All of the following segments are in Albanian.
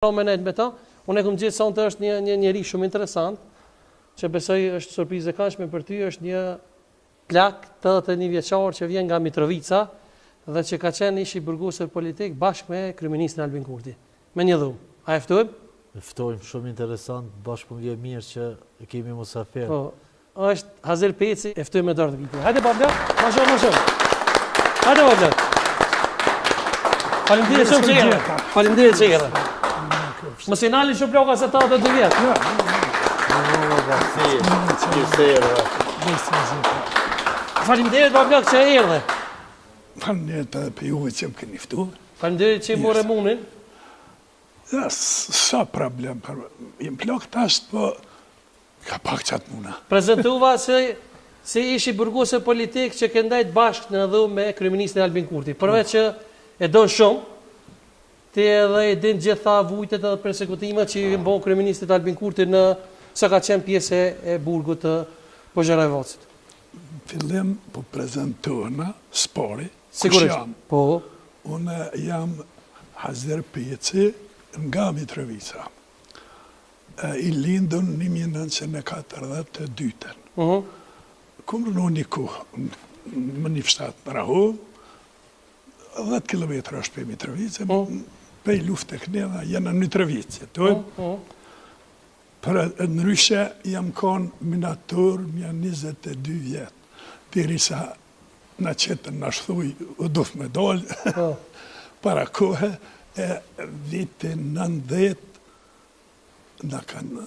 menet me ta, unë e këmë gjithë sonte është një njeri shumë interesant, që besoj është surprizë e kashme për ty, është një plak 81 vjeçar që vjen nga Mitrovica dhe që ka qenë ishi burgosur politik bashkë me kryeministin Albin Kurti. Me një dhumë. A e ftojmë? E ftojmë, shumë interesant, bashkë për vje mirë që kemi musafir. Po, është Hazel Peci, e ftojmë me dorë të këtë. Hajde babla, ma shumë. Hajde babla. Faleminderit shumë që jere. Faleminderit që jere. Mos i nalin shumë ploka se ta të 2 vjetë. Faleminderit babla që e erdhe. Faleminderit edhe për juve që më keni ftuar. Faleminderit që i more munin. Ja, sa problem, jem plak tash, po ka pak qatë muna. Prezentuva se ishi burgosur politik që këndajt bashkë në dhumë me kryeministin Albin Kurti. Përveç që e donë shumë, ti edhe e din gjitha vujtet edhe persekutimet që i mbo kryeministit Albin Kurti në sa ka qenë pjesë e burgut të Požarevocit. Fillim po prezentohna spori, Sigurisht. jam. Po. Unë jam Hazer Peci nga Mitrovica. I lindën 1942. Kumë në një kohë, më një fshtatë në Rahov, 10 kilometra është për Mitrovice, për luft e kënedha, janë në Mitrovice. Për në ryshe jam konë minator, mja 22 vjetë, diri sa në qëtën në shthuj, u duf me dollë, para kohë, e vitin 90, në kanë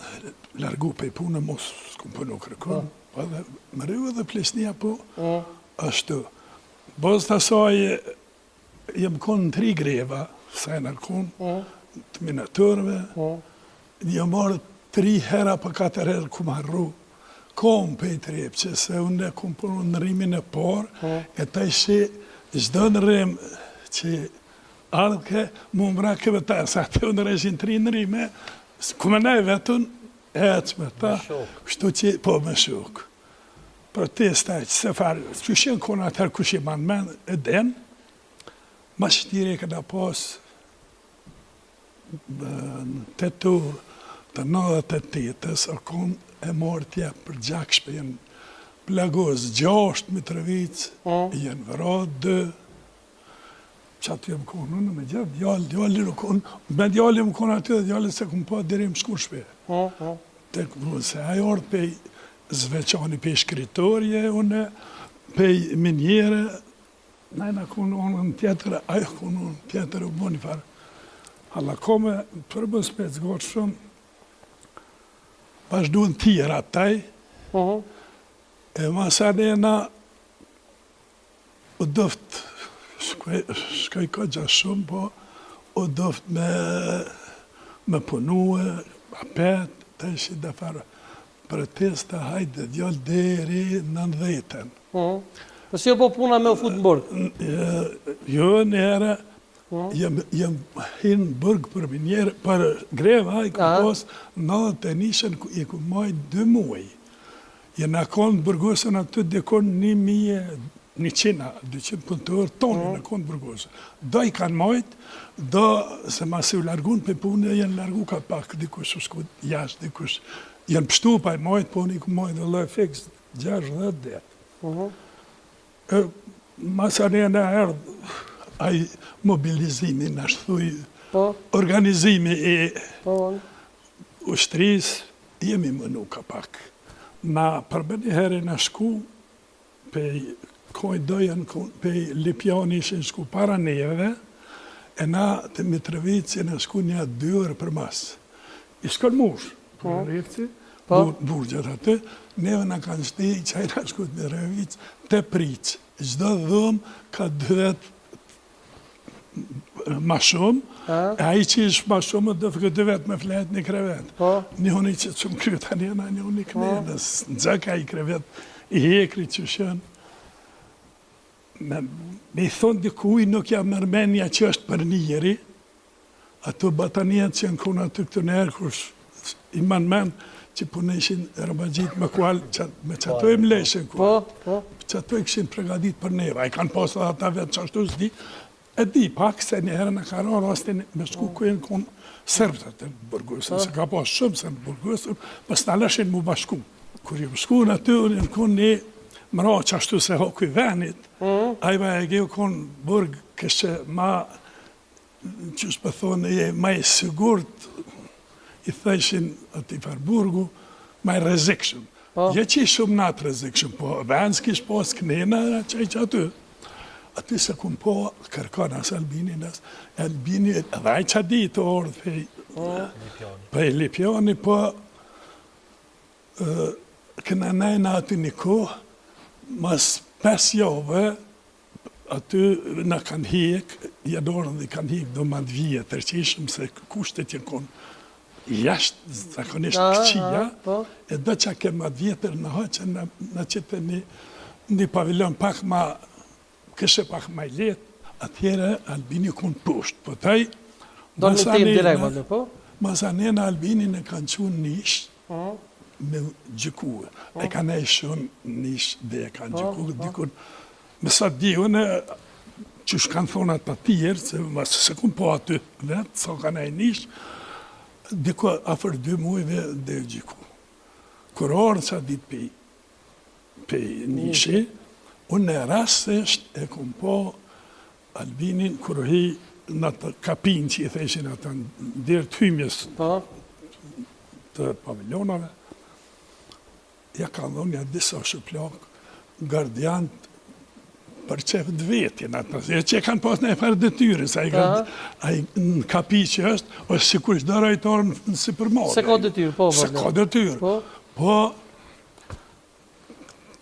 largu për i punë, mos s'kum punu kërkon, më rrëve dhe plesnia po, ashtu. Bos të asaj, jem konë në 3 greva, sa e në konë, të minatorëve, një marë 3 hera për 4 herë ku marru, kom për i trepë, që se unë e kom punu në rrimin e parë, e ta ishi gjdo në rrim që ardhke, mu më rakëve ta, sa të unë reshin 3 në rrime, ku me nej vetën, e që me ta, kështu që, po me shukë. Protesta që se farë, që shenë kona atër ku shenë manë men, e den, ma shtire këna pas në tetur të 98-ës, a kon e mortja për gjak shpen, plagos 6 Mitrovic, jenë vëra 2, që aty e më konë, në me gjithë, djali në konë, me djali më konë aty dhe djali se këmë pa diri më shku shpe. Të këmë se ajo orë pej zveçani pej shkritorje, une pej minjere, najna konë onë në tjetër, ajo konë onë në tjetër u boni farë. Alla kome, përbës me të zgotë shumë, vazhdu në tjera taj, e masanena u dëftë, shkoj ka gja shumë, po u doft me punue, apet, të ishi dhe farë protesta, hajde, djallë deri 90-ën. Po si jo po puna me u fut në burg? Jo, njëre, jem hinë burg për minjerë, për greva, i ku pos 91-ën, i ku maj 2 muaj. Jena konë burgosën aty dhe konë 200 punëtorë tonë në konë burgosë. Do i kanë majtë, do se ma se u largun për punë, jenë largu ka pak, dikush u shku jashtë, dikush jenë pështu pa i majtë, po unë i ku majtë dhe loj fix 60 dhe. Masane në erdhë, aj mobilizimi në shthuj, organizimi e ushtrisë, jemi mënu ka pak. Na përbeni herë në shku, pej kojnë dojen pej Lipjani ishin shku para neve, e na të Mitrovici në shku një 2 orë për mas. I shkon mush, për rifci, burgjët atë, neve në kanë shti, qaj në shku të Mitrovici, të priq. Gjdo dhumë ka 2 ma shumë, e aji që ishë ma shumë, dhe fëke 2 me flet një krevet. Një honi që që më kryta njëna, një honi kënedës, në gjaka i krevet, i hekri që shënë. Me i thonë dikuj nuk jam mërmenja që është për njëri, ato batanijet që në kuna të këtë nërë, kush i manë menë që puneshin rëbagjit me kual, me që ato e mleshen kual, që ato e këshin pregadit për neva, i kanë posë dhe ata vetë që ashtu s'di, E di pak se një herë në ka rarë rastin me shku ku e në konë sërbëtër të burgosën, se ka pas shumë se në burgosën, pas në lëshin mu bashku. Kur ju shku në aty, unë në konë një mëra që ashtu se hoku i venit, ajba e geo konë burg kështë ma, që shpë thonë, e ma i sigurt, i thëshin ati par burgu, ma i rezikshëm. Je që i shumë natë rezikshëm, po venës kish pas kënena që i që aty. Aty se kun po kërkan as Albini, Albini edhe ai që di të orë për Lipjani, po këna nejna aty një kohë, mas 5 javë, aty në kanë hik, jadorën dhe kanë hik do madh vjetër që ishëm se kushtet jenë konë jashtë zakonisht këqia, e do që ke madh vjetër në hoqë në qëtë një pavilon pak ma, kështë pak ma i letë, atjere Albini konë poshtë, po taj, masanena Albini në kanë qunë nishë, me gjykue. E kanë e shumë nish dhe e kanë gjykue. Dikun, me sa di, unë që shkanë thonë atë tjerë, se kun po aty vetë, sa kanë e nish, diku afer 2 mujve dhe gjykue. Kur orë sa ditë pe nishi, unë e rasesht e kun po Albinin kur hi në të kapin që i theshin atë ndërë të hymjes të paviljonave, ja ka dhonë ja disa shëplak, gardiant për qefët vetjen atë, që kanë pas në e farë detyre, sa i në kapi që është, është si kush dhe rajtarë në si përmale. Se ka detyre, po. Se ka detyre. Po,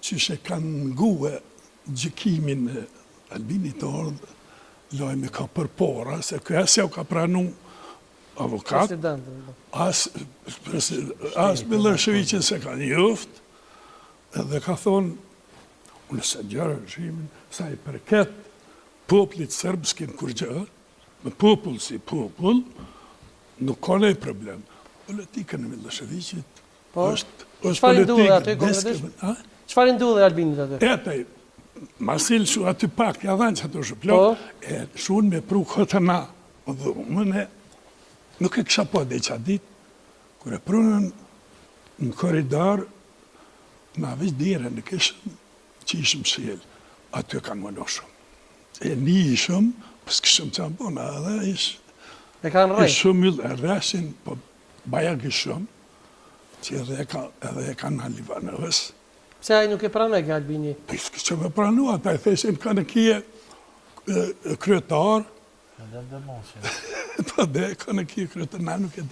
që shë kanë ngue gjëkimin e Albini të ardhë, lojme ka përpora, se kësja u ka pranu avokat, as Miloševićin se ka njoft, edhe ka thonë, unë se gjërë režimin, sa i përket poplit sërbskin kur gjërë, me popull si popull, nuk ka nej problem. Politikën e Miloševićit është politikën. Çfarë ndodhi Albinit aty? Etaj, masil shu aty pak, ja dhanë që ato shëplok, e shun me pru këtëna, dhe mëne, nuk e kësha po dhe që dit, kër e prunën në koridor, na veç dire në këshëm që ishëm sjellë, aty e kanë mëno shumë. E një ishëm, pës këshëm që anë bona, edhe ishë... E kanë rej? Ishëm yllë e rresin, po baja këshëm, që edhe e kanë në Livanës. Pse ai nuk e pranoj ke Albini? Po ishë që me pranua, ta e theshin kanë kje kryetar, Dhe moshin. po dhe kanë kje kryetar, na nuk e di.